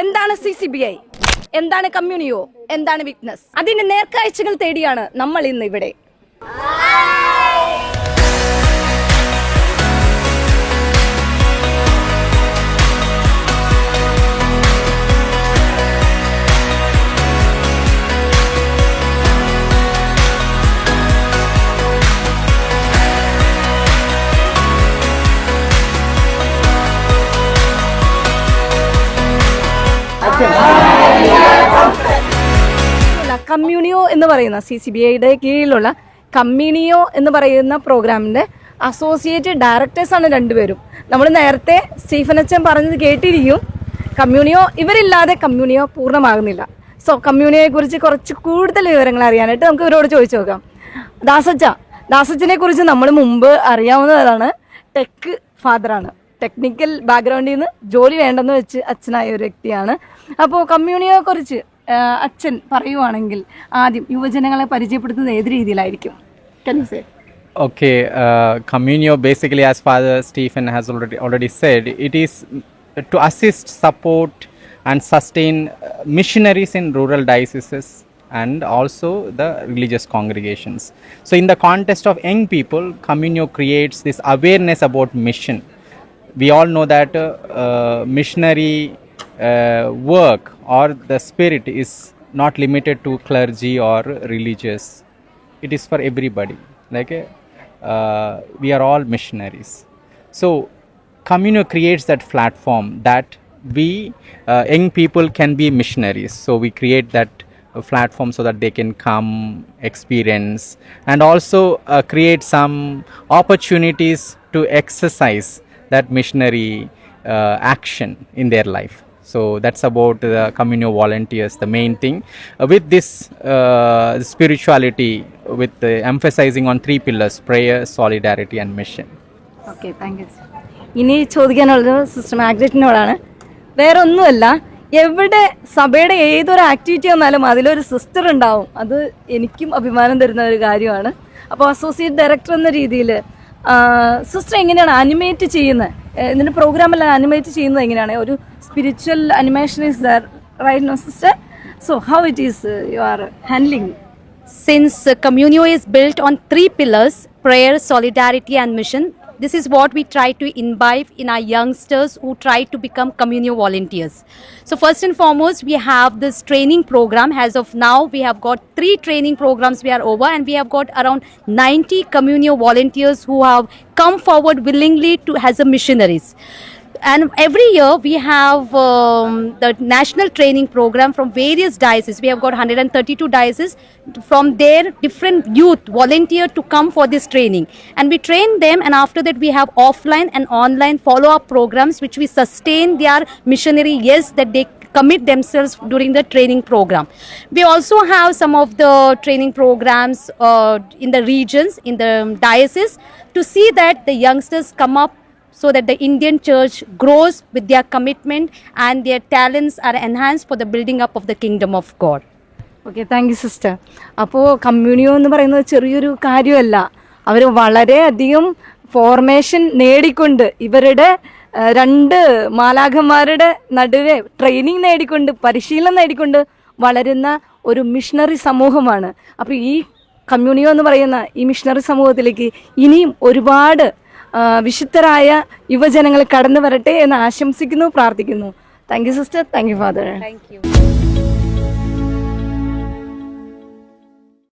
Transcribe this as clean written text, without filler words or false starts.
എന്താണ് CCBI, എന്താണ് കമ്മ്യൂണിയോ, എന്താണ് വിറ്റ്നസ്? അതിന്റെ നേർക്കാഴ്ചകൾ തേടിയാണ് നമ്മൾ ഇന്ന് ഇവിടെ. കമ്മ്യൂണിയോ എന്ന് പറയുന്ന CCBIയുടെ കീഴിലുള്ള കമ്മ്യൂണിയോ എന്ന് പറയുന്ന പ്രോഗ്രാമിന്റെ അസോസിയേറ്റ് ഡയറക്ടേഴ്സാണ് രണ്ടുപേരും. നമ്മൾ നേരത്തെ സ്റ്റീഫൻ അച്ഛൻ പറഞ്ഞത് കേട്ടിരിക്കും. കമ്മ്യൂണിയോ ഇവരില്ലാതെ കമ്മ്യൂണിയോ പൂർണ്ണമാകുന്നില്ല. സോ കമ്മ്യൂണിയോയെ കുറിച്ച് കുറച്ച് കൂടുതൽ വിവരങ്ങൾ അറിയാനായിട്ട് നമുക്ക് ഇവരോട് ചോദിച്ചു നോക്കാം. ദാസച്ചനെ കുറിച്ച് നമ്മൾ മുമ്പ് അറിയാവുന്നതാണ്. ടെക് ഫാദറാണ്. ടെക്നിക്കൽ ബാക്ക്ഗ്രൗണ്ടിൽ നിന്ന് ജോലി വേണ്ടെന്ന് വെച്ച് അച്ഛനായ ഒരു വ്യക്തിയാണ്. അപ്പോൾ കമ്മ്യൂണിയോയെ കുറിച്ച് അച്ഛൻ പറയുവാണെങ്കിൽ ആദ്യം യുവജനങ്ങളെ പരിചയപ്പെടുത്തുന്നത് ഏത് രീതിയിലായിരിക്കും? Okay, Communio basically, as Father Stephen has already said, it is to assist, support and sustain missionaries in rural dioceses and also the religious congregations. So in the context of young people, Communio creates this awareness about mission. We all know that missionary work or the spirit is not limited to clergy or religious. It is for everybody. Like we are all missionaries. So Communio creates that platform that we young people can be missionaries. So we create that platform so that they can come, experience, and also create some opportunities to exercise that missionary action in their life. So that's about the Communio volunteers, the main thing. With this spirituality, with emphasizing on 3 pillars: prayer, solidarity and mission. Okay, thank you. ഇനി ചോദിക്കാനുള്ളത് sister മാഗ്നറ്റിനോടാണ്. വേറെ ഒന്നുമല്ല, എവിടെ സഭയുടെ ഏതൊരു activity വന്നാലും അതിലൊരു sister ഉണ്ടാവും. അത് എനിക്കും അഭിമാനം തരുന്ന ഒരു കാര്യമാണ്. അപ്പോൾ അസോസിയേറ്റ് ഡയറക്ടർ എന്ന രീതിയിൽ സിസ്റ്റർ എങ്ങനെയാണ് അനിമേറ്റ് ചെയ്യുന്നത്? ഇതിൻ്റെ പ്രോഗ്രാമെല്ലാം അനിമേറ്റ് ചെയ്യുന്നത് എങ്ങനെയാണ്? ഒരു spiritual animation is there, right now, sister? So how it is you are handling? Since Communio is built on 3 pillars: prayer, solidarity and mission, this is what we try to imbibe in our youngsters who try to become Communio volunteers. So first and foremost, we have this training program. As of now, we have got 3 training programs we are over, and we have got around 90 Communio volunteers who have come forward willingly to as a missionaries. And every year we have the national training program from various dioceses. We have got 132 dioceses. From there, different youth volunteer to come for this training, and we train them, and after that we have offline and online follow-up programs which we sustain their missionary yes that they commit themselves during the training program. We also have some of the training programs in the regions, in the diocese, to see that the youngsters come up so that the Indian church grows with their commitment and their talents are enhanced for the building up of the kingdom of God. Okay, thank you sister. അപ്പോൾ കമ്മ്യൂണിയോ എന്ന് പറയുന്നത് ചെറിയൊരു കാര്യമല്ല. അവർ വളരെയധികം formation നേടിക്കൊണ്ട് ഇവരുടെ 2 മാലാഖമാരുടെ നടുവെ training നേടിക്കൊണ്ട് പരിശീലനം നേടിക്കൊണ്ട് വളരുന്ന ഒരു മിഷണറി സമൂഹമാണ്. അപ്പോൾ ഈ കമ്മ്യൂണിയോ എന്ന് പറയുന്ന ഈ മിഷണറി സമൂഹത്തിലേക്ക് ഇനിയും ഒരുപാട് വിശുദ്ധരായ യുവജനങ്ങൾ കടന്നു വരട്ടെ എന്ന് ആശംസിക്കുന്നു, പ്രാർത്ഥിക്കുന്നു. Thank you sister. Thank you father. Thank you.